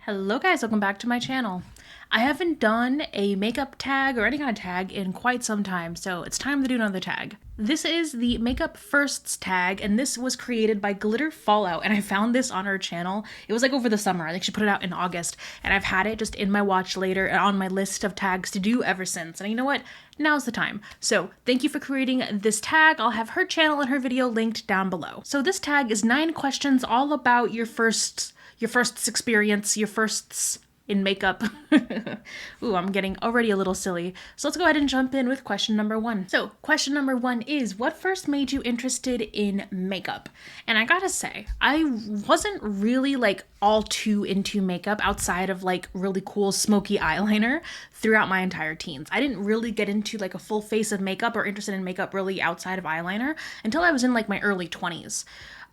Hello guys, welcome back to my channel. I haven't done a makeup tag or any kind of tag in quite some time, so it's time to do another tag. This is the Makeup Firsts tag, and this was created by Glitter Fallout, and I found this on her channel. It was like over the summer. I think she put it out in August, and I've had it just in my watch later and on my list of tags to do ever since. And you know what? Now's the time. So thank you for creating this tag. I'll have her channel and her video linked down below. So this tag is 9 questions all about your firsts experience, your firsts in makeup. Ooh, I'm getting already a little silly. So let's go ahead and jump in with question number 1. So question number 1 is, what first made you interested in makeup? And I gotta say, I wasn't really like all too into makeup outside of like really cool smoky eyeliner throughout my entire teens. I didn't really get into like a full face of makeup or interested in makeup really outside of eyeliner until I was in like my early 20s.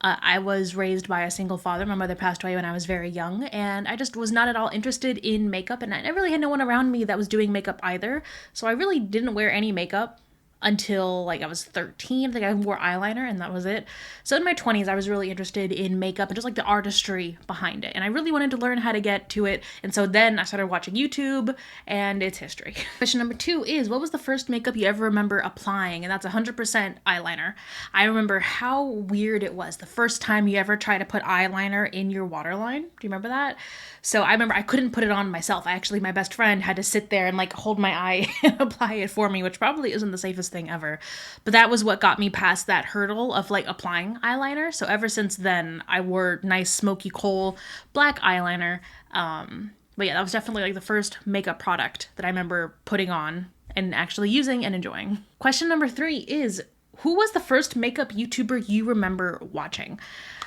I was raised by a single father. My mother passed away when I was very young, and I just was not at all interested in makeup, and I really had no one around me that was doing makeup either, so I really didn't wear any makeup until like I was 13. I think I wore eyeliner and that was it. So in my 20s, I was really interested in makeup and just like the artistry behind it. And I really wanted to learn how to get to it. And so then I started watching YouTube and it's history. Question number 2 is, what was the first makeup you ever remember applying? And that's 100% eyeliner. I remember how weird it was the first time you ever tried to put eyeliner in your waterline. Do you remember that? So I remember I couldn't put it on myself. My best friend had to sit there and like hold my eye and apply it for me, which probably isn't the safest thing ever. But that was what got me past that hurdle of like applying eyeliner. So ever since then, I wore nice smoky coal black eyeliner. But yeah, that was definitely like the first makeup product that I remember putting on and actually using and enjoying. Question number 3 is, who was the first makeup YouTuber you remember watching?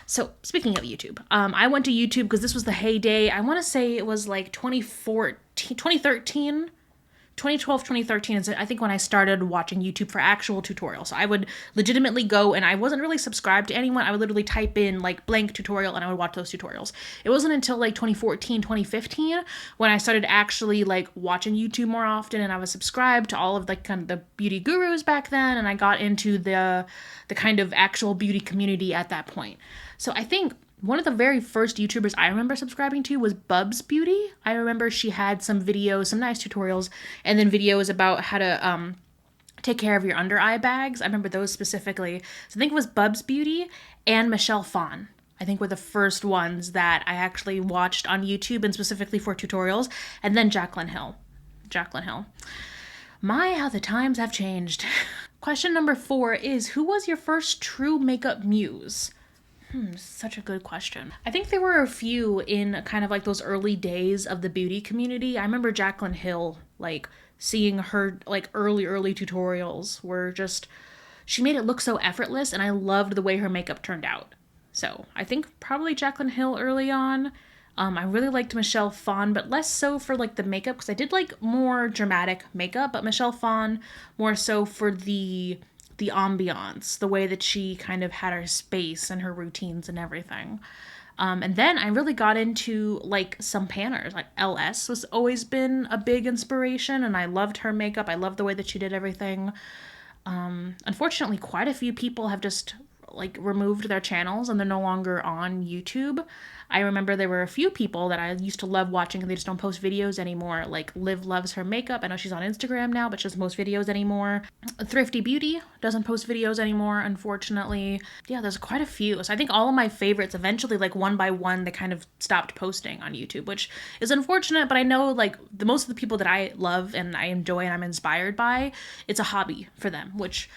So speaking of YouTube, I went to YouTube because this was the heyday. I want to say it was like 2013, 2013 is I think when I started watching YouTube for actual tutorials. So I would legitimately go, and I wasn't really subscribed to anyone. I would literally type in like blank tutorial and I would watch those tutorials. It wasn't until like 2014, 2015 when I started actually like watching YouTube more often, and I was subscribed to all of like kind of the beauty gurus back then, and I got into the kind of actual beauty community at that point. So I think one of the very first YouTubers I remember subscribing to was Bubs Beauty. I remember she had some videos, some nice tutorials, and then videos about how to take care of your under eye bags. I remember those specifically. So I think it was Bubs Beauty and Michelle Phan. I think were the first ones that I actually watched on YouTube and specifically for tutorials. And then Jaclyn Hill. My, how the times have changed. Question number 4 is, who was your first true makeup muse? Such a good question. I think there were a few in kind of like those early days of the beauty community. I remember Jaclyn Hill, like seeing her like early tutorials were just, she made it look so effortless, and I loved the way her makeup turned out. So I think probably Jaclyn Hill early on. I really liked Michelle Phan, but less so for like the makeup, because I did like more dramatic makeup, but Michelle Phan more so for the ambiance, the way that she kind of had her space and her routines and everything. And then I really got into like some panners. Like LS has always been a big inspiration, and I loved her makeup. I loved the way that she did everything. Unfortunately, quite a few people have just like removed their channels and they're no longer on YouTube. I remember there were a few people that I used to love watching and they just don't post videos anymore. Like Liv loves her makeup. I know she's on Instagram now, but she doesn't post videos anymore. Thrifty Beauty doesn't post videos anymore, unfortunately. Yeah, there's quite a few. So I think all of my favorites eventually, like one by one, they kind of stopped posting on YouTube, which is unfortunate, but I know like the most of the people that I love and I enjoy and I'm inspired by, it's a hobby for them, which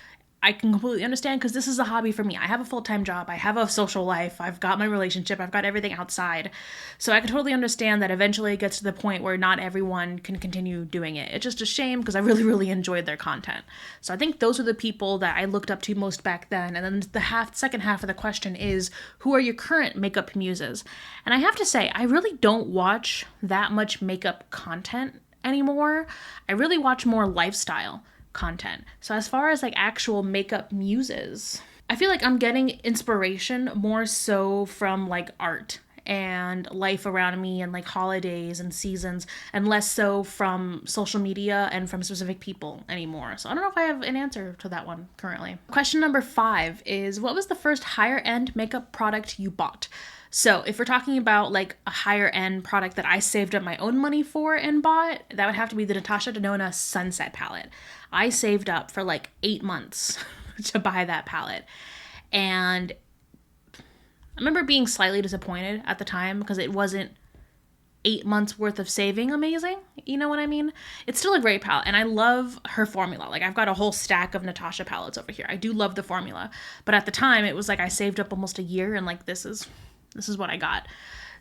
I can completely understand, because this is a hobby for me. I have a full-time job. I have a social life. I've got my relationship. I've got everything outside. So I can totally understand that eventually it gets to the point where not everyone can continue doing it. It's just a shame, because I really enjoyed their content. So I think those are the people that I looked up to most back then. And then the second half of the question is, who are your current makeup muses? And I have to say, I really don't watch that much makeup content anymore. I really watch more lifestyle content. So as far as like actual makeup muses, I feel like I'm getting inspiration more so from like art and life around me and like holidays and seasons, and less so from social media and from specific people anymore. So I don't know if I have an answer to that one currently. Question number 5 is, what was the first higher end makeup product you bought? So if we're talking about like a higher end product that I saved up my own money for and bought, that would have to be the Natasha Denona Sunset palette. I saved up for like 8 months to buy that palette. And I remember being slightly disappointed at the time because it wasn't 8 months worth of saving amazing. You know what I mean? It's still a great palette and I love her formula. Like I've got a whole stack of Natasha palettes over here. I do love the formula. But at the time it was like I saved up almost a year and like this is what I got.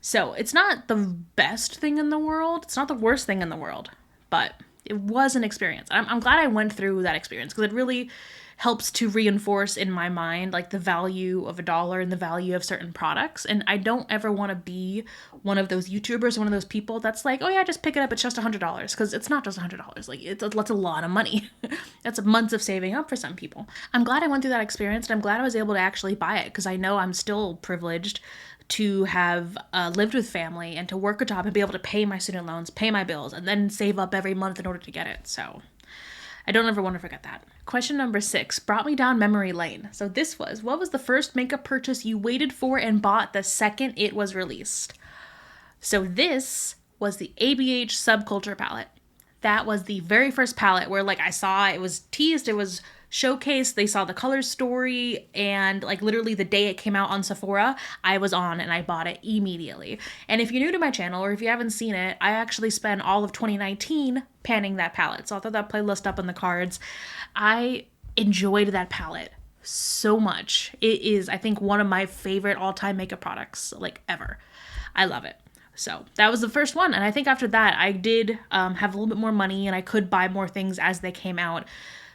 So it's not the best thing in the world. It's not the worst thing in the world, but it was an experience. I'm glad I went through that experience because it really helps to reinforce in my mind like the value of $1 and the value of certain products. And I don't ever want to be one of those YouTubers, one of those people that's like, oh yeah, just pick it up, it's just $100, because it's not just $100. Like that's a lot of money. That's months of saving up for some people. I'm glad I went through that experience and I'm glad I was able to actually buy it because I know I'm still privileged to have lived with family and to work a job and be able to pay my student loans, pay my bills, and then save up every month in order to get it. So I don't ever want to forget that. Question number 6 brought me down memory lane. So this was, what was the first makeup purchase you waited for and bought the second it was released? So this was the ABH Subculture palette. That was the very first palette where like I saw it was teased, it was showcased, they saw the color story, and like literally the day it came out on Sephora, I was on and I bought it immediately. And if you're new to my channel or if you haven't seen it, I actually spent all of 2019 panning that palette. So I'll throw that playlist up in the cards. I enjoyed that palette so much. It is, I think, one of my favorite all-time makeup products like ever. I love it. So that was the first one. And I think after that, I did have a little bit more money and I could buy more things as they came out.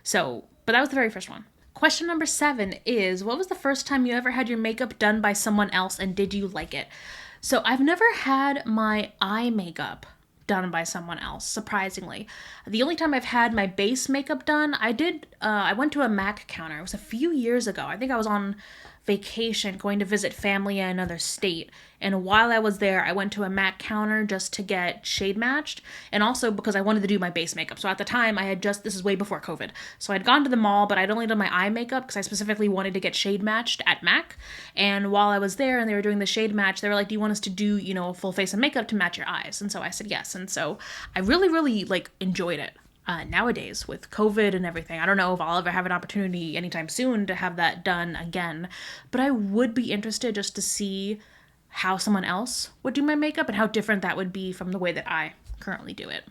So, but that was the very first one. Question number 7 is, what was the first time you ever had your makeup done by someone else and did you like it? So I've never had my eye makeup done by someone else, surprisingly. The only time I've had my base makeup done, I went to a MAC counter. It was a few years ago. I think I was on vacation going to visit family in another state. And while I was there, I went to a MAC counter just to get shade matched and also because I wanted to do my base makeup. So at the time this is way before COVID. So I'd gone to the mall, but I'd only done my eye makeup because I specifically wanted to get shade matched at MAC. And while I was there and they were doing the shade match, they were like, do you want us to do, a full face of makeup to match your eyes? And so I said yes. And so I really, really enjoyed it. Nowadays with COVID and everything, I don't know if I'll ever have an opportunity anytime soon to have that done again, but I would be interested just to see how someone else would do my makeup and how different that would be from the way that I currently do it.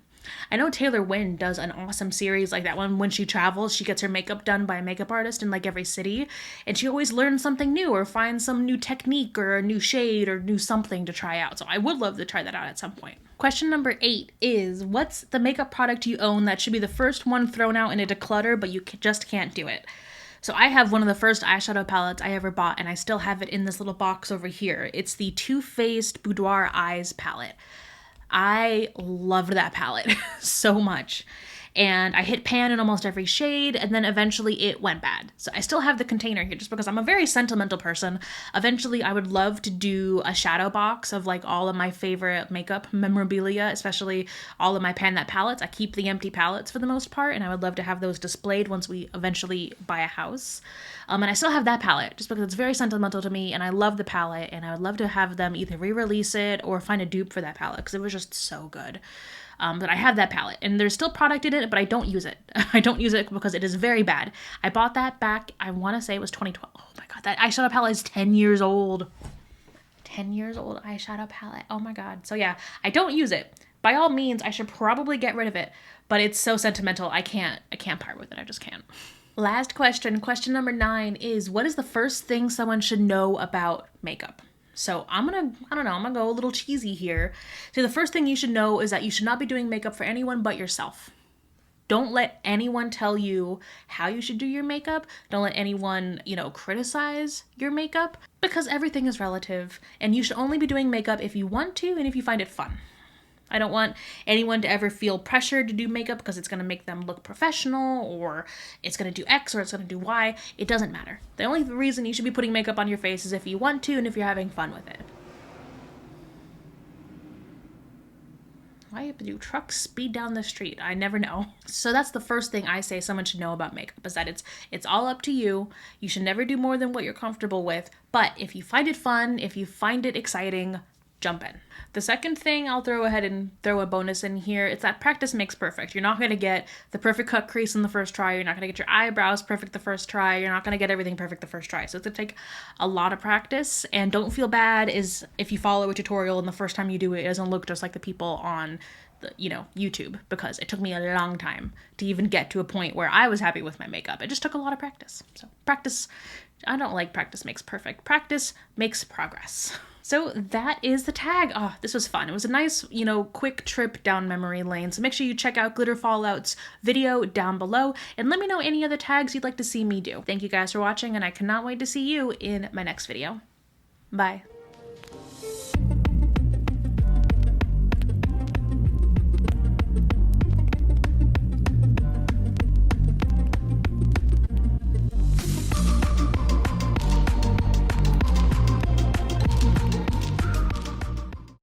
I know Taylor Wynn does an awesome series like that one. When she travels, she gets her makeup done by a makeup artist in like every city, and she always learns something new or finds some new technique or a new shade or new something to try out. So I would love to try that out at some point. Question number 8 is, what's the makeup product you own that should be the first one thrown out in a declutter, but you just can't do it? So I have one of the first eyeshadow palettes I ever bought, and I still have it in this little box over here. It's the Too Faced Boudoir Eyes palette. I loved that palette so much. And I hit pan in almost every shade, and then eventually it went bad. So I still have the container here just because I'm a very sentimental person. Eventually I would love to do a shadow box of like all of my favorite makeup memorabilia, especially all of my Pan That palettes. I keep the empty palettes for the most part, and I would love to have those displayed once we eventually buy a house. And I still have that palette just because it's very sentimental to me, and I love the palette, and I would love to have them either re-release it or find a dupe for that palette because it was just so good. But I have that palette, and there's still product in it, but I don't use it. I don't use it because it is very bad. I bought that back, I want to say it was 2012. Oh my god, that eyeshadow palette is 10 years old. 10 years old eyeshadow palette. Oh my god. So yeah, I don't use it. By all means, I should probably get rid of it, but it's so sentimental, I can't part with it. I just can't. Last question, question number 9 is, what is the first thing someone should know about makeup? So I'm gonna go a little cheesy here. So the first thing you should know is that you should not be doing makeup for anyone but yourself. Don't let anyone tell you how you should do your makeup. Don't let anyone, criticize your makeup, because everything is relative, and you should only be doing makeup if you want to and if you find it fun. I don't want anyone to ever feel pressured to do makeup because it's going to make them look professional, or it's going to do X or it's going to do Y. It doesn't matter. The only reason you should be putting makeup on your face is if you want to and if you're having fun with it. Why do trucks speed down the street? I never know. So that's the first thing I say someone should know about makeup, is that it's all up to you. You should never do more than what you're comfortable with. But if you find it fun, if you find it exciting, jump in. The second thing I'll throw ahead and throw a bonus in here, it's that practice makes perfect. You're not going to get the perfect cut crease in the first try. You're not going to get your eyebrows perfect the first try. You're not going to get everything perfect the first try. So it's going to take a lot of practice. And don't feel bad is if you follow a tutorial and the first time you do it, it doesn't look just like the people on YouTube, because it took me a long time to even get to a point where I was happy with my makeup. It just took a lot of practice. So practice, I don't like practice makes perfect. Practice makes progress. So that is the tag. Oh, this was fun. It was a nice, quick trip down memory lane. So make sure you check out Glitter Fallout's video down below and let me know any other tags you'd like to see me do. Thank you guys for watching, and I cannot wait to see you in my next video. Bye.